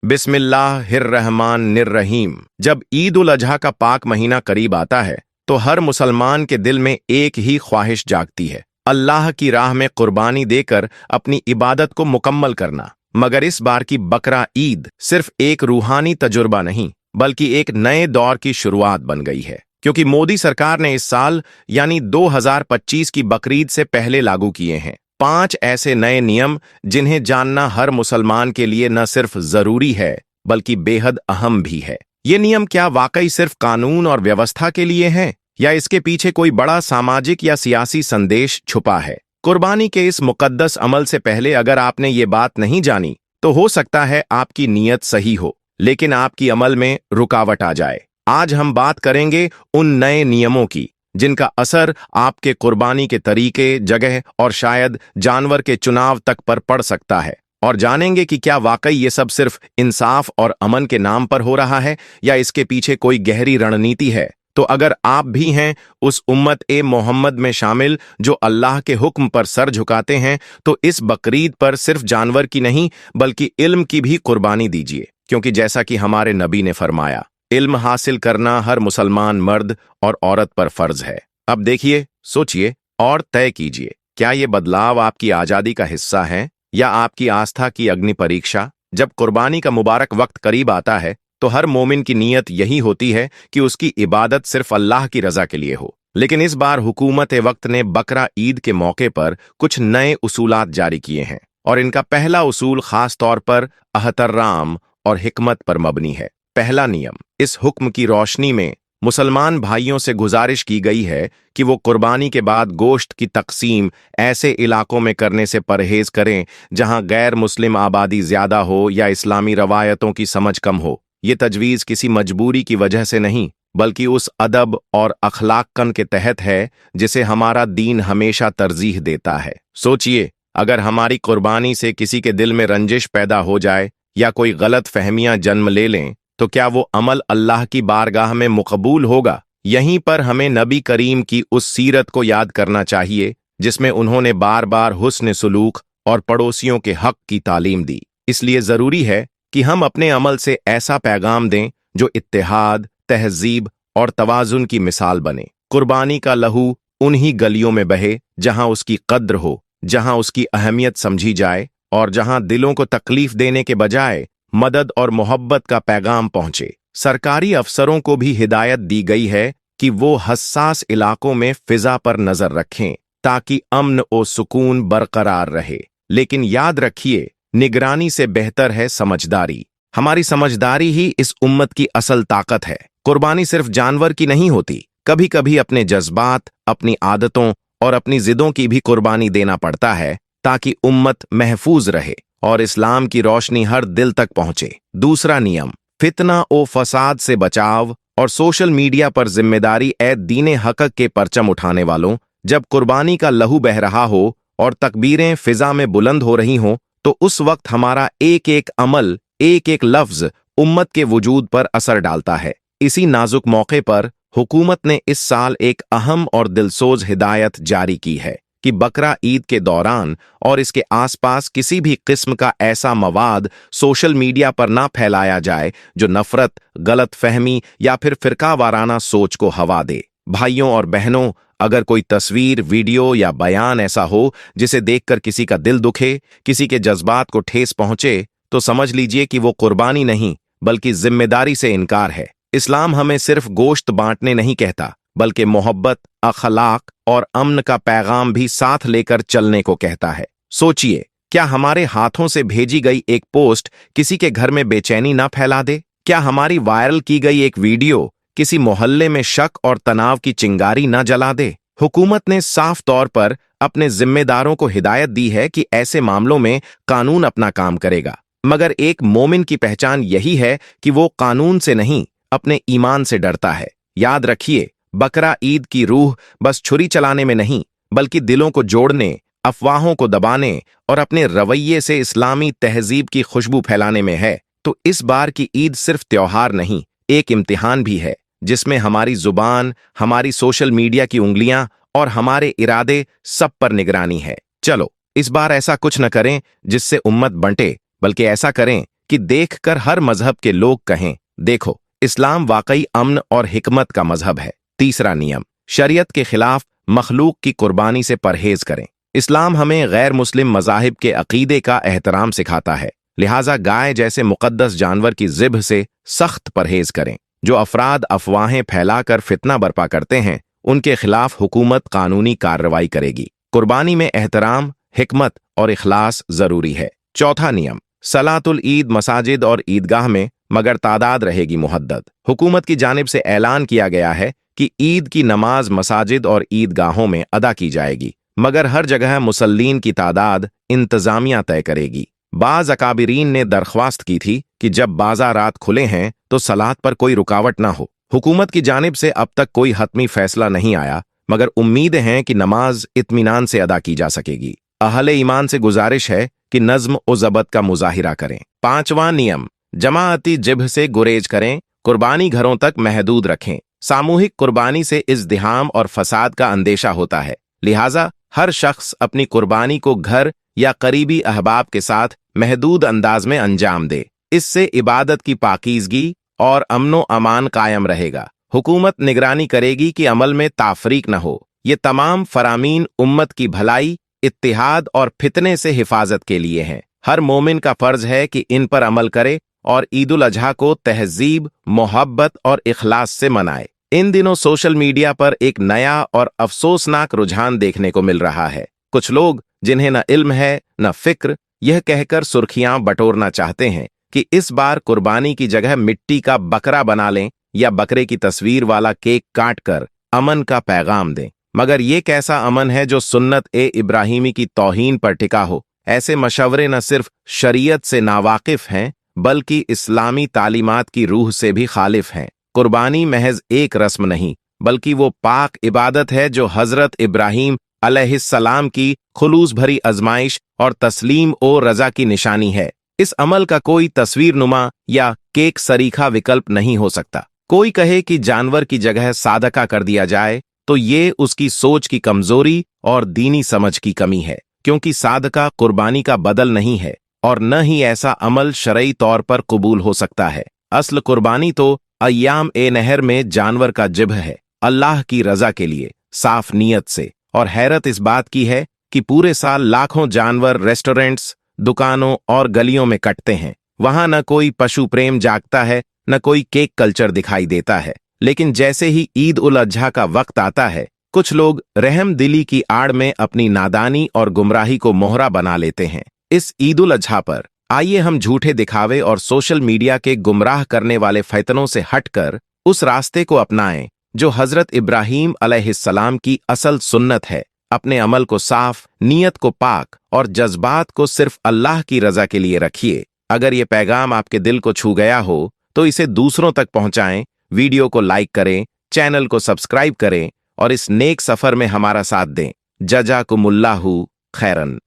बिस्मिल्लाहिर्रहमानिर्रहीम। जब ईद उल अजहा का पाक महीना करीब आता है तो हर मुसलमान के दिल में एक ही ख्वाहिश जागती है, अल्लाह की राह में कुर्बानी देकर अपनी इबादत को मुकम्मल करना। मगर इस बार की बकरा ईद सिर्फ एक रूहानी तजुर्बा नहीं बल्कि एक नए दौर की शुरुआत बन गई है, क्योंकि मोदी सरकार ने इस साल यानी 2025 की बकरीद से पहले लागू किए हैं 5 ऐसे नए नियम जिन्हें जानना हर मुसलमान के लिए न सिर्फ जरूरी है बल्कि बेहद अहम भी है। ये नियम क्या वाकई सिर्फ कानून और व्यवस्था के लिए हैं या इसके पीछे कोई बड़ा सामाजिक या सियासी संदेश छुपा है? कुर्बानी के इस मुकद्दस अमल से पहले अगर आपने ये बात नहीं जानी तो हो सकता है आपकी नीयत सही हो लेकिन आपकी अमल में रुकावट आ जाए। आज हम बात करेंगे उन नए नियमों की जिनका असर आपके कुर्बानी के तरीके, जगह और शायद जानवर के चुनाव तक पर पड़ सकता है, और जानेंगे कि क्या वाकई ये सब सिर्फ इंसाफ और अमन के नाम पर हो रहा है या इसके पीछे कोई गहरी रणनीति है। तो अगर आप भी हैं उस उम्मत ए मोहम्मद में शामिल जो अल्लाह के हुक्म पर सर झुकाते हैं, तो इस बकरीद पर सिर्फ जानवर की नहीं बल्कि इल्म की भी कुर्बानी दीजिए, क्योंकि जैसा कि हमारे नबी ने फरमाया, इल्म हासिल करना हर मुसलमान मर्द और औरत पर फर्ज है। अब देखिए, सोचिए और तय कीजिए, क्या ये बदलाव आपकी आजादी का हिस्सा है या आपकी आस्था की अग्नि परीक्षा? जब कुर्बानी का मुबारक वक्त करीब आता है तो हर मोमिन की नीयत यही होती है कि उसकी इबादत सिर्फ अल्लाह की रजा के लिए हो। लेकिन इस बार हुकूमत वक्त ने बकरा ईद के मौके पर कुछ नए उसूलात जारी किए हैं, और इनका पहला उसूल खास तौर पर अहतराम और हिकमत पर मबनी है। पहला नियम, इस हुक्म की रोशनी में मुसलमान भाइयों से गुजारिश की गई है कि वो कुर्बानी के बाद गोश्त की तकसीम ऐसे इलाकों में करने से परहेज करें जहां गैर मुस्लिम आबादी ज्यादा हो या इस्लामी रवायतों की समझ कम हो। ये तजवीज़ किसी मजबूरी की वजह से नहीं बल्कि उस अदब और अखलाकन के तहत है जिसे हमारा दीन हमेशा तरजीह देता है। सोचिए, अगर हमारी कुर्बानी से किसी के दिल में रंजिश पैदा हो जाए या कोई गलत फहमियां जन्म ले लें तो क्या वो अमल अल्लाह की बारगाह में मुकबूल होगा? यहीं पर हमें नबी करीम की उस सीरत को याद करना चाहिए जिसमें उन्होंने बार बार हुस्न सुलूक और पड़ोसियों के हक की तालीम दी। इसलिए जरूरी है कि हम अपने अमल से ऐसा पैगाम दें जो इत्तेहाद, तहजीब और तवाजुन की मिसाल बने। कुर्बानी का लहू उन्हीं गलियों में बहे जहां उसकी कद्र हो, जहां उसकी अहमियत समझी जाए और जहां दिलों को तकलीफ देने के बजाय मदद और मोहब्बत का पैगाम पहुंचे। सरकारी अफसरों को भी हिदायत दी गई है कि वो हसास इलाकों में फिजा पर नजर रखें ताकि अमन और सुकून बरकरार रहे। लेकिन याद रखिए, निगरानी से बेहतर है समझदारी। हमारी समझदारी ही इस उम्मत की असल ताकत है। कुर्बानी सिर्फ जानवर की नहीं होती, कभी कभी अपने जज्बात, अपनी आदतों और अपनी जिदों की भी कुर्बानी देना पड़ता है ताकि उम्मत महफूज रहे और इस्लाम की रोशनी हर दिल तक पहुंचे। दूसरा नियम, फितना ओ फसाद से बचाव और सोशल मीडिया पर जिम्मेदारी ए दीने हक के परचम उठाने वालों। जब कुर्बानी का लहू बह रहा हो और तकबीरें फिजा में बुलंद हो रही हों तो उस वक्त हमारा एक एक अमल, एक एक लफ्ज उम्मत के वजूद पर असर डालता है। इसी नाजुक मौके पर हुकूमत ने इस साल एक अहम और दिलसोज हिदायत जारी की है कि बकरा ईद के दौरान और इसके आसपास किसी भी किस्म का ऐसा मवाद सोशल मीडिया पर ना फैलाया जाए जो नफरत, गलत फहमी या फिर फिरका वाराना सोच को हवा दे। भाइयों और बहनों, अगर कोई तस्वीर, वीडियो या बयान ऐसा हो जिसे देखकर किसी का दिल दुखे, किसी के जज्बात को ठेस पहुंचे, तो समझ लीजिए कि वो कुर्बानी नहीं बल्कि जिम्मेदारी से इनकार है। इस्लाम हमें सिर्फ गोश्त बांटने नहीं कहता बल्कि मोहब्बत, अखलाक और अमन का पैगाम भी साथ लेकर चलने को कहता है। सोचिए, क्या हमारे हाथों से भेजी गई एक पोस्ट किसी के घर में बेचैनी ना फैला दे? क्या हमारी वायरल की गई एक वीडियो किसी मोहल्ले में शक और तनाव की चिंगारी ना जला दे? हुकूमत ने साफ तौर पर अपने जिम्मेदारों को हिदायत दी है कि ऐसे मामलों में कानून अपना काम करेगा, मगर एक मोमिन की पहचान यही है कि वो कानून से नहीं अपने ईमान से डरता है। याद रखिए, बकरा ईद की रूह बस छुरी चलाने में नहीं बल्कि दिलों को जोड़ने, अफवाहों को दबाने और अपने रवैये से इस्लामी तहजीब की खुशबू फैलाने में है। तो इस बार की ईद सिर्फ त्योहार नहीं, एक इम्तिहान भी है जिसमें हमारी जुबान, हमारी सोशल मीडिया की उंगलियां और हमारे इरादे सब पर निगरानी है। चलो, इस बार ऐसा कुछ न करें जिससे उम्मत बंटे, बल्कि ऐसा करें कि देखकर हर मजहब के लोग कहें, देखो, इस्लाम वाकई अमन और हिकमत का मजहब है। तीसरा नियम, शरीयत के खिलाफ मखलूक की कुर्बानी से परहेज करें। इस्लाम हमें गैर मुस्लिम मज़ाहिब के अकीदे का एहतराम सिखाता है, लिहाजा गाय जैसे मुक़द्दस जानवर की ज़िब्ह से सख्त परहेज करें। जो अफराद अफवाहें फैलाकर फितना बर्पा करते हैं, उनके खिलाफ हुकूमत कानूनी कार्रवाई करेगी। कुर्बानी में एहतराम, हिकमत और इखलास जरूरी है। चौथा नियम, सलातुल ईद मसाजिद और ईदगाह में मगर तादाद रहेगी मुहद्दद। हुकूमत की जानिब से ऐलान किया गया है कि ईद की नमाज मसाजिद और ईदगाहों में अदा की जाएगी, मगर हर जगह मुसल्लीन की तादाद इंतजामिया तय करेगी। बाज़ अकाबिरीन ने दरख्वास्त की थी कि जब बाज़ारात खुले हैं तो सलात पर कोई रुकावट ना हो। हुकूमत की जानिब से अब तक कोई हतमी फैसला नहीं आया, मगर उम्मीदें हैं कि नमाज इत्मीनान से अदा की जा सकेगी। अहले ईमान से गुजारिश है कि नज्म और ज़बत का मुजाहिरा करें। पांचवां नियम, जमाअती जिब्ह से गुरेज करें, कुर्बानी घरों तक महदूद रखें। सामूहिक कुर्बानी से इज़्दिहाम और फसाद का अंदेशा होता है, लिहाजा हर शख्स अपनी कुर्बानी को घर या करीबी अहबाब के साथ महदूद अंदाज में अंजाम दे। इससे इबादत की पाकीज़गी और अमनो अमान कायम रहेगा। हुकूमत निगरानी करेगी कि अमल में ताफरीक न हो। ये तमाम फरामीन उम्मत की भलाई, इत्तिहाद और फितने से हिफाजत के लिए हैं। हर मोमिन का फर्ज है कि इन पर अमल करे और ईद उल अजहा को तहजीब, मोहब्बत और इखलास से मनाए। इन दिनों सोशल मीडिया पर एक नया और अफसोसनाक रुझान देखने को मिल रहा है। कुछ लोग जिन्हें न इल्म है न फिक्र, यह कहकर सुर्खियां बटोरना चाहते हैं कि इस बार कुर्बानी की जगह मिट्टी का बकरा बना लें या बकरे की तस्वीर वाला केक काट कर अमन का पैगाम दें। मगर ये कैसा अमन है जो सुन्नत ए इब्राहिमी की तौहीन पर टिका हो? ऐसे मशवरे न सिर्फ शरीयत से नावाकिफ हैं, बल्कि इस्लामी तालीमात की रूह से भी खालिफ हैं। कुर्बानी महज एक रस्म नहीं, बल्कि वो पाक इबादत है जो हजरत इब्राहीम अलैहिस्सलाम की खुलूस भरी आजमाइश और तस्लीम ओ रजा की निशानी है। इस अमल का कोई तस्वीर नुमा या केक सरीखा विकल्प नहीं हो सकता। कोई कहे कि जानवर की जगह सादका कर दिया जाए तो ये उसकी सोच की कमजोरी और दीनी समझ की कमी है, क्योंकि सादका कुर्बानी का बदल नहीं है और न ही ऐसा अमल शरई तौर पर कबूल हो सकता है। असल कुर्बानी तो अय्याम ए नहर में जानवर का जिब्ह है, अल्लाह की रजा के लिए, साफ नीयत से। और हैरत इस बात की है कि पूरे साल लाखों जानवर रेस्टोरेंट्स, दुकानों और गलियों में कटते हैं। वहां न कोई पशु प्रेम जागता है, न कोई केक कल्चर दिखाई देता है। लेकिन जैसे ही ईद उल अजहा का वक्त आता है, कुछ लोग रहम दिली की आड़ में अपनी नादानी और गुमराही को मोहरा बना लेते हैं। इस ईद उल अजहा पर आइए हम झूठे दिखावे और सोशल मीडिया के गुमराह करने वाले फैतनों से हटकर उस रास्ते को अपनाएं जो हजरत इब्राहीम अलैहिस्सलाम की असल सुन्नत है। अपने अमल को साफ, नीयत को पाक और जज्बात को सिर्फ अल्लाह की रजा के लिए रखिए। अगर ये पैगाम आपके दिल को छू गया हो तो इसे दूसरों तक पहुंचाएं, वीडियो को लाइक करें, चैनल को सब्सक्राइब करें और इस नेक सफर में हमारा साथ दें। जज़ाकुमुल्लाहु खैरन।